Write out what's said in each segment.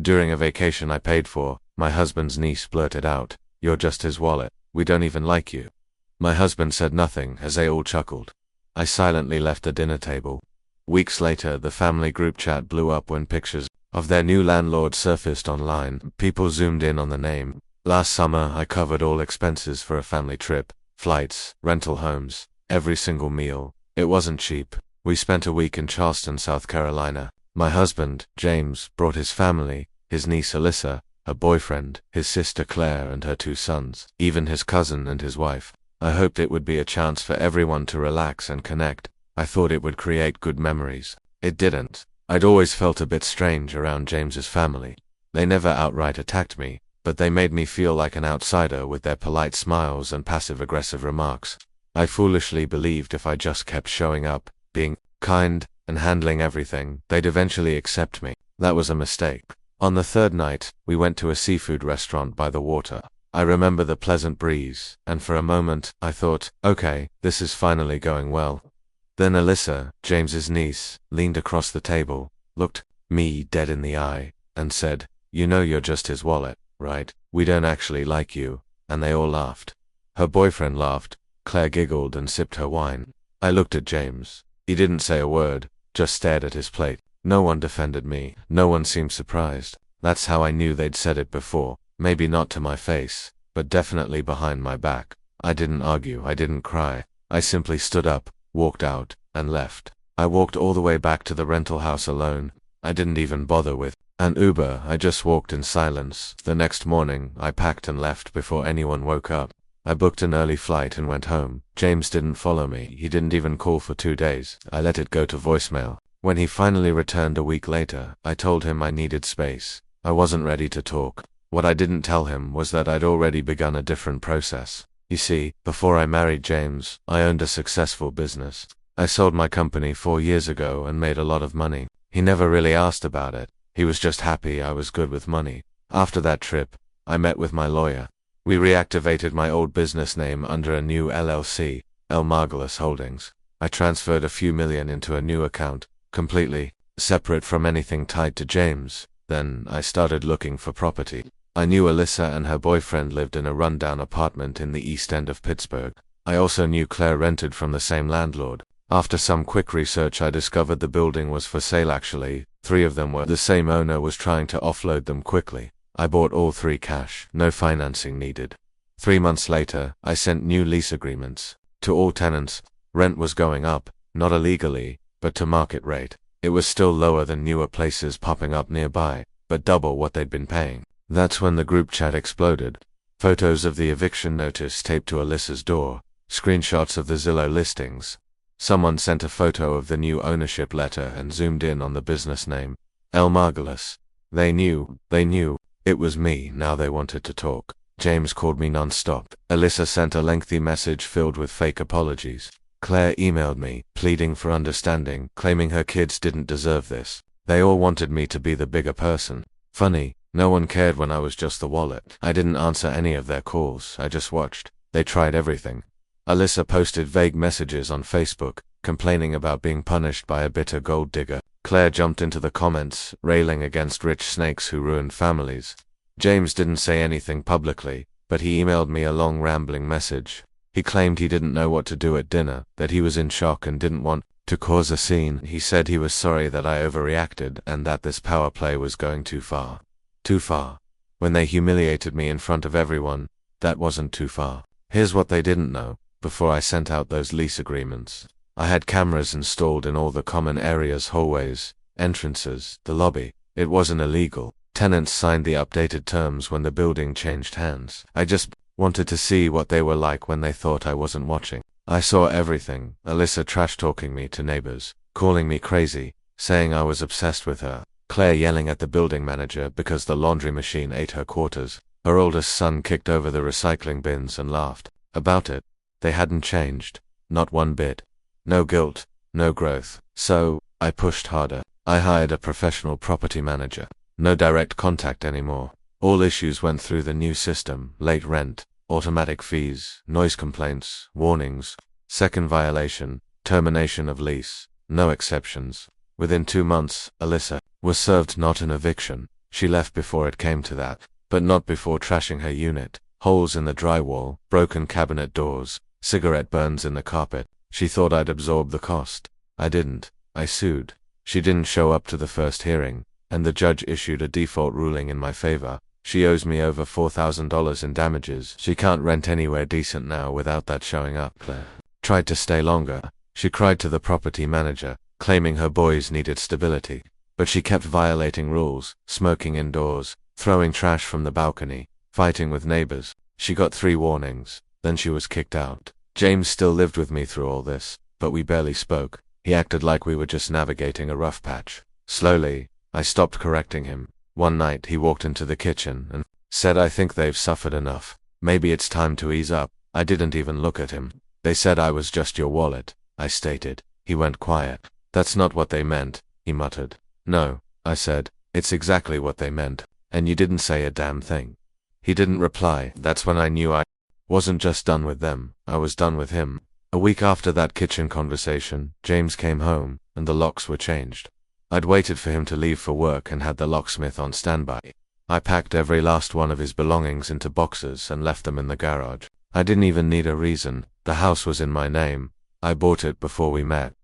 During a vacation I paid for, my husband's niece blurted out, "You're just his wallet. We don't even like you." My husband said nothing as they all chuckled. I silently left the dinner table. Weeks later, the family group chat blew up when pictures of their new landlord surfaced online. People zoomed in on the name. Last summer, I covered all expenses for a family trip, flights, rental homes, every single meal. It wasn't cheap. We spent a week in Charleston, South Carolina. My husband, James, brought his family, his niece Alyssa, her boyfriend, his sister Claire and her 2 sons, even his cousin and his wife. I hoped it would be a chance for everyone to relax and connect. I thought it would create good memories. It didn't. I'd always felt a bit strange around James's family. They never outright attacked me, but they made me feel like an outsider with their polite smiles and passive-aggressive remarks. I foolishly believed if I just kept showing up, being kind, and handling everything, they'd eventually accept me. That was a mistake. On the 3rd night, we went to a seafood restaurant by the water. I remember the pleasant breeze, and for a moment, I thought, okay, this is finally going well. Then Alyssa, James's niece, leaned across the table, looked me dead in the eye, and said, "You know you're just his wallet, right? We don't actually like you," and they all laughed. Her boyfriend laughed, Claire giggled and sipped her wine. I looked at James. He didn't say a word, just stared at his plate. No one defended me, no one seemed surprised. That's how I knew they'd said it before, maybe not to my face, but definitely behind my back. I didn't argue, I didn't cry. I simply stood up, walked out, and left. I walked all the way back to the rental house alone. I didn't even bother with an Uber, I just walked in silence. The next morning, I packed and left before anyone woke up. I booked an early flight and went home. James didn't follow me, he didn't even call for 2 days. I let it go to voicemail. When he finally returned a week later, I told him I needed space. I wasn't ready to talk. What I didn't tell him was that I'd already begun a different process. You see, before I married James, I owned a successful business. I sold my company 4 years ago and made a lot of money. He never really asked about it. He was just happy I was good with money. After that trip, I met with my lawyer. We reactivated my old business name under a new LLC, El Margulis Holdings. I transferred a few million into a new account, completely separate from anything tied to James. Then I started looking for property. I knew Alyssa and her boyfriend lived in a rundown apartment in the East End of Pittsburgh. I also knew Claire rented from the same landlord. After some quick research, I discovered the building was for sale actually. 3 of them were. The same owner was trying to offload them quickly. I bought all 3 cash, no financing needed. 3 months later, I sent new lease agreements to all tenants. Rent was going up, not illegally, but to market rate. It was still lower than newer places popping up nearby, but double what they'd been paying. That's when the group chat exploded. Photos of the eviction notice taped to Alyssa's door, screenshots of the Zillow listings. Someone sent a photo of the new ownership letter and zoomed in on the business name, El Margulis. They knew. It was me. Now they wanted to talk. James called me non-stop. Alyssa sent a lengthy message filled with fake apologies. Claire emailed me, pleading for understanding, claiming her kids didn't deserve this. They all wanted me to be the bigger person. Funny, no one cared when I was just the wallet. I didn't answer any of their calls, I just watched. They tried everything. Alyssa posted vague messages on Facebook, complaining about being punished by a bitter gold digger. Claire jumped into the comments, railing against rich snakes who ruined families. James didn't say anything publicly, but he emailed me a long rambling message. He claimed he didn't know what to do at dinner, that he was in shock and didn't want to cause a scene. He said he was sorry that I overreacted and that this power play was going too far. Too far. When they humiliated me in front of everyone, that wasn't too far. Here's what they didn't know. Before I sent out those lease agreements, I had cameras installed in all the common areas, hallways, entrances, the lobby. It wasn't illegal. Tenants signed the updated terms when the building changed hands. I just wanted to see what they were like when they thought I wasn't watching. I saw everything. Alyssa trash-talking me to neighbors, calling me crazy, saying I was obsessed with her. Claire yelling at the building manager because the laundry machine ate her quarters. Her oldest son kicked over the recycling bins and laughed about it. They hadn't changed. Not one bit. No guilt, no growth. So, I pushed harder. I hired a professional property manager. No direct contact anymore. All issues went through the new system: late rent, automatic fees, noise complaints, warnings, second violation, termination of lease, no exceptions. Within 2 months, Alyssa was served not an eviction, She left before it came to that, but not before trashing her unit. Holes in the drywall, broken cabinet doors, cigarette burns in the carpet. She thought I'd absorb the cost. I didn't. I sued. She didn't show up to the first hearing, and the judge issued a default ruling in my favor. She owes me over $4,000 in damages. She can't rent anywhere decent now without that showing up. Claire tried to stay longer. She cried to the property manager, claiming her boys needed stability. But she kept violating rules, smoking indoors, throwing trash from the balcony, fighting with neighbors. She got 3 warnings, then she was kicked out. James still lived with me through all this, but we barely spoke. He acted like we were just navigating a rough patch. Slowly, I stopped correcting him. One night he walked into the kitchen and said, "I think they've suffered enough. Maybe it's time to ease up." I didn't even look at him. "They said I was just your wallet," I stated. He went quiet. "That's not what they meant," he muttered. "No," I said, "it's exactly what they meant. And you didn't say a damn thing." He didn't reply. That's when I knew I wasn't just done with them, I was done with him. A week after that kitchen conversation, James came home, and the locks were changed. I'd waited for him to leave for work and had the locksmith on standby. I packed every last one of his belongings into boxes and left them in the garage. I didn't even need a reason. The house was in my name. I bought it before we met.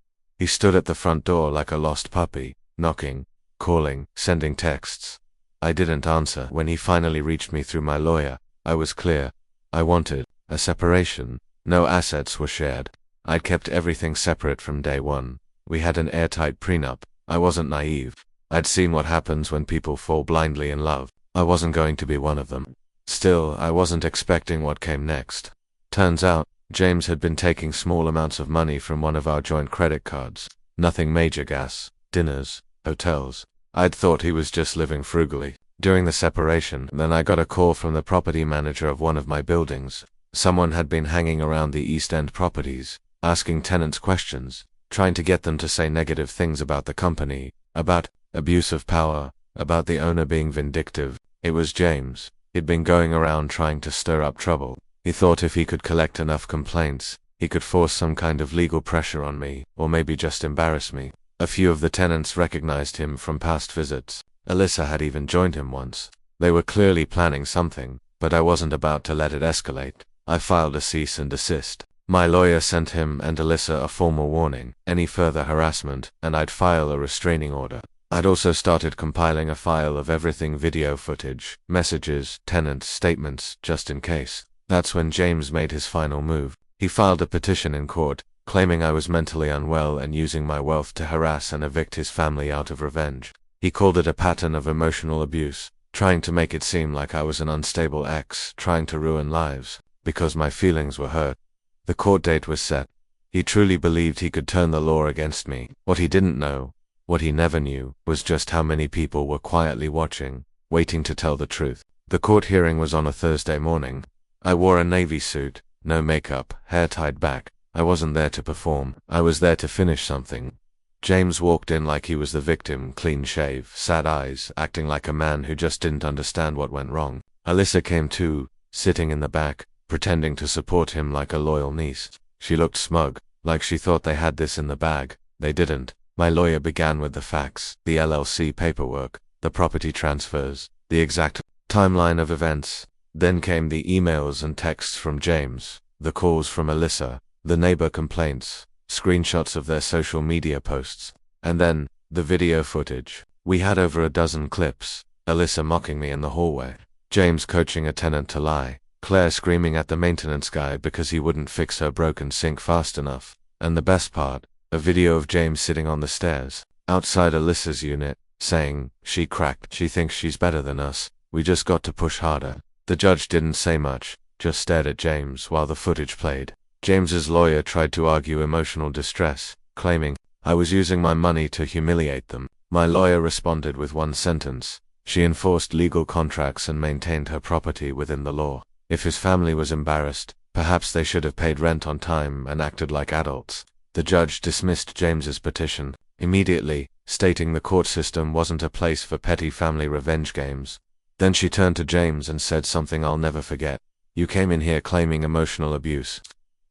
He stood at the front door like a lost puppy, knocking, calling, sending texts. I didn't answer. When he finally reached me through my lawyer, I was clear. I wanted a separation. No assets were shared. I'd kept everything separate from day one. We had an airtight prenup. I wasn't naive. I'd seen what happens when people fall blindly in love. I wasn't going to be one of them. Still, I wasn't expecting what came next. Turns out, James had been taking small amounts of money from one of our joint credit cards. Nothing major: gas, dinners, hotels. I'd thought he was just living frugally. During the separation, then I got a call from the property manager of one of my buildings. Someone had been hanging around the East End properties, asking tenants questions, trying to get them to say negative things about the company, about abuse of power, about the owner being vindictive. It was James. He'd been going around trying to stir up trouble. He thought if he could collect enough complaints, he could force some kind of legal pressure on me, or maybe just embarrass me. A few of the tenants recognized him from past visits. Alyssa had even joined him once. They were clearly planning something, but I wasn't about to let it escalate. I filed a cease and desist. My lawyer sent him and Alyssa a formal warning, any further harassment, and I'd file a restraining order. I'd also started compiling a file of everything: video footage, messages, tenant statements, just in case. That's when James made his final move. He filed a petition in court, claiming I was mentally unwell and using my wealth to harass and evict his family out of revenge. He called it a pattern of emotional abuse, trying to make it seem like I was an unstable ex, trying to ruin lives, because my feelings were hurt. The court date was set. He truly believed he could turn the law against me. What he didn't know, what he never knew, was just how many people were quietly watching, waiting to tell the truth. The court hearing was on a Thursday morning. I wore a navy suit, no makeup, hair tied back. I wasn't there to perform. I was there to finish something. James walked in like he was the victim, clean shave, sad eyes, acting like a man who just didn't understand what went wrong. Alyssa came too, sitting in the back, pretending to support him like a loyal niece. She looked smug, like she thought they had this in the bag. They didn't. My lawyer began with the facts, the LLC paperwork, the property transfers, the exact timeline of events. Then came the emails and texts from James, the calls from Alyssa, the neighbor complaints, screenshots of their social media posts, and then the video footage. We had over a dozen clips. Alyssa mocking me in the hallway, James coaching a tenant to lie, Claire screaming at the maintenance guy because he wouldn't fix her broken sink fast enough, and the best part, a video of James sitting on the stairs, outside Alyssa's unit, saying, "She cracked. She thinks she's better than us. We just got to push harder." The judge didn't say much, just stared at James while the footage played. James's lawyer tried to argue emotional distress, claiming I was using my money to humiliate them. My lawyer responded with one sentence: she enforced legal contracts and maintained her property within the law. If his family was embarrassed, perhaps they should have paid rent on time and acted like adults. The judge dismissed James's petition immediately, stating the court system wasn't a place for petty family revenge games. Then she turned to James and said something I'll never forget. "You came in here claiming emotional abuse.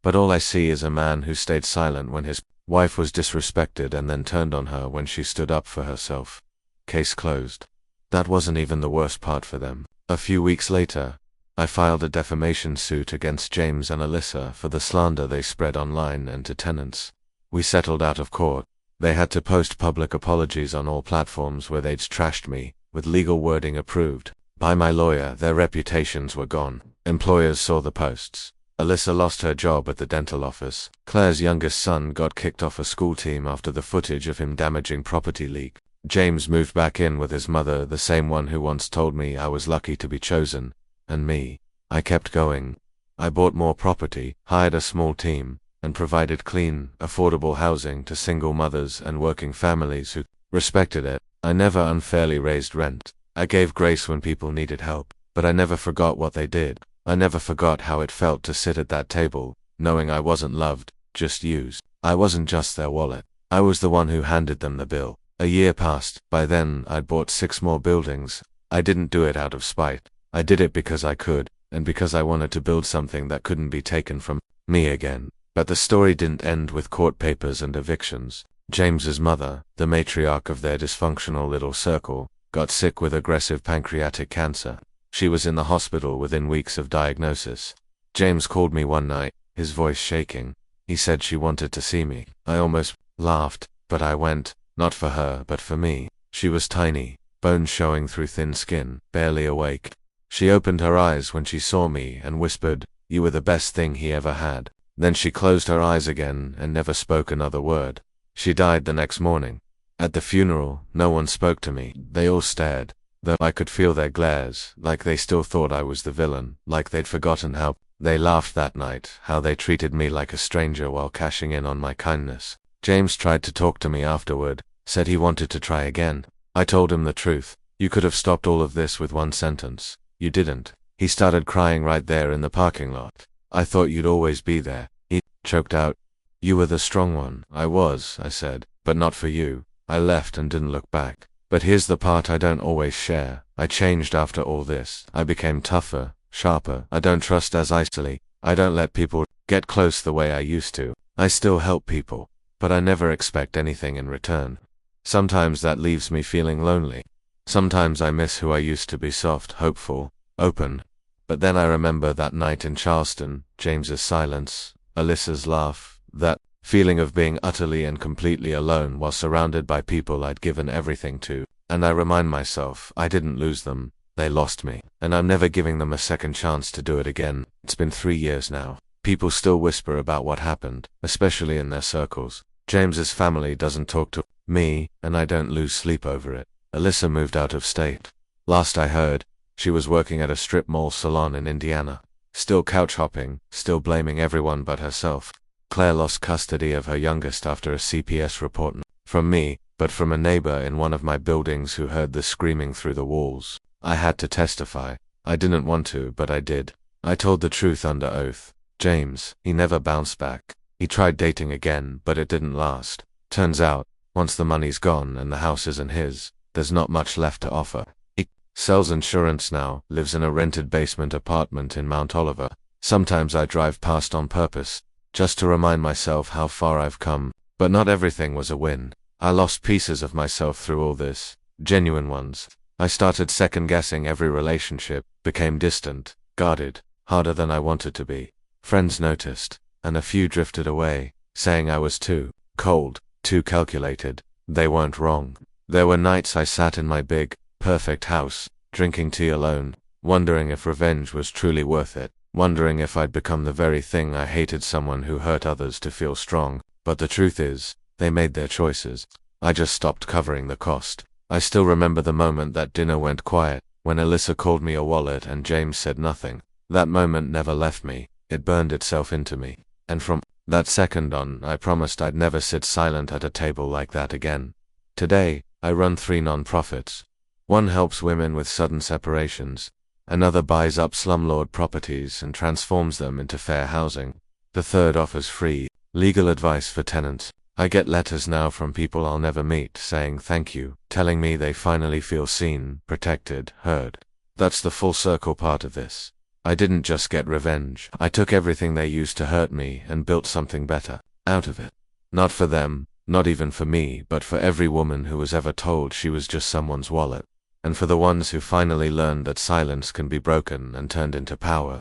But all I see is a man who stayed silent when his wife was disrespected and then turned on her when she stood up for herself. Case closed." That wasn't even the worst part for them. A few weeks later, I filed a defamation suit against James and Alyssa for the slander they spread online and to tenants. We settled out of court. They had to post public apologies on all platforms where they'd trashed me, with legal wording approved by my lawyer. Their reputations were gone. Employers saw the posts. Alyssa lost her job at the dental office. Claire's youngest son got kicked off a school team after the footage of him damaging property leaked. James moved back in with his mother, the same one who once told me I was lucky to be chosen. And me. I kept going. I bought more property, hired a small team, and provided clean, affordable housing to single mothers and working families who respected it. I never unfairly raised rent. I gave grace when people needed help, but I never forgot what they did. I never forgot how it felt to sit at that table, knowing I wasn't loved, just used. I wasn't just their wallet. I was the one who handed them the bill. A year passed. By then, I'd bought 6 more buildings. I didn't do it out of spite. I did it because I could, and because I wanted to build something that couldn't be taken from me again. But the story didn't end with court papers and evictions. James's mother, the matriarch of their dysfunctional little circle, got sick with aggressive pancreatic cancer. She was in the hospital within weeks of diagnosis. James called me one night, his voice shaking. He said she wanted to see me. I almost laughed, but I went, not for her, but for me. She was tiny, bones showing through thin skin, barely awake. She opened her eyes when she saw me and whispered, "You were the best thing he ever had." Then she closed her eyes again and never spoke another word. She died the next morning. At the funeral, no one spoke to me. They all stared, though I could feel their glares, like they still thought I was the villain, like they'd forgotten how they laughed that night, how they treated me like a stranger while cashing in on my kindness. James tried to talk to me afterward, said he wanted to try again. I told him the truth. You could have stopped all of this with one sentence. You didn't. He started crying right there in the parking lot. I thought you'd always be there. He choked out. You were the strong one. I was, I said, but not for you. I left and didn't look back. But here's the part I don't always share. I changed after all this. I became tougher, sharper. I don't trust as easily. I don't let people get close the way I used to. I still help people, but I never expect anything in return. Sometimes that leaves me feeling lonely. Sometimes I miss who I used to be, soft, hopeful, open. But then I remember that night in Charleston, James's silence, Alyssa's laugh, that feeling of being utterly and completely alone while surrounded by people I'd given everything to. And I remind myself, I didn't lose them, they lost me. And I'm never giving them a second chance to do it again. It's been 3 years now. People still whisper about what happened, especially in their circles. James's family doesn't talk to me, and I don't lose sleep over it. Alyssa moved out of state. Last I heard, she was working at a strip mall salon in Indiana. Still couch hopping, still blaming everyone but herself. Claire lost custody of her youngest after a CPS report, not from me, but from a neighbor in one of my buildings who heard the screaming through the walls. I had to testify. I didn't want to, but I did. I told the truth under oath. James, he never bounced back. He tried dating again, but it didn't last. Turns out, once the money's gone and the house isn't his, there's not much left to offer. He sells insurance now, lives in a rented basement apartment in Mount Oliver. Sometimes I drive past on purpose, just to remind myself how far I've come. But not everything was a win. I lost pieces of myself through all this, genuine ones. I started second-guessing every relationship, became distant, guarded, harder than I wanted to be. Friends noticed, and a few drifted away, saying I was too cold, too calculated. They weren't wrong. There were nights I sat in my big, perfect house, drinking tea alone, wondering if revenge was truly worth it, wondering if I'd become the very thing I hated, someone who hurt others to feel strong. But the truth is, they made their choices. I just stopped covering the cost. I still remember the moment that dinner went quiet, when Alyssa called me a wallet and James said nothing. That moment never left me. It burned itself into me. And from that second on, I promised I'd never sit silent at a table like that again. Today, I run 3 non-profits. One helps women with sudden separations. Another buys up slumlord properties and transforms them into fair housing. The third offers free legal advice for tenants. I get letters now from people I'll never meet saying thank you, telling me they finally feel seen, protected, heard. That's the full circle part of this. I didn't just get revenge. I took everything they used to hurt me and built something better out of it. Not for them, not even for me, but for every woman who was ever told she was just someone's wallet. and for the ones who finally learned that silence can be broken and turned into power.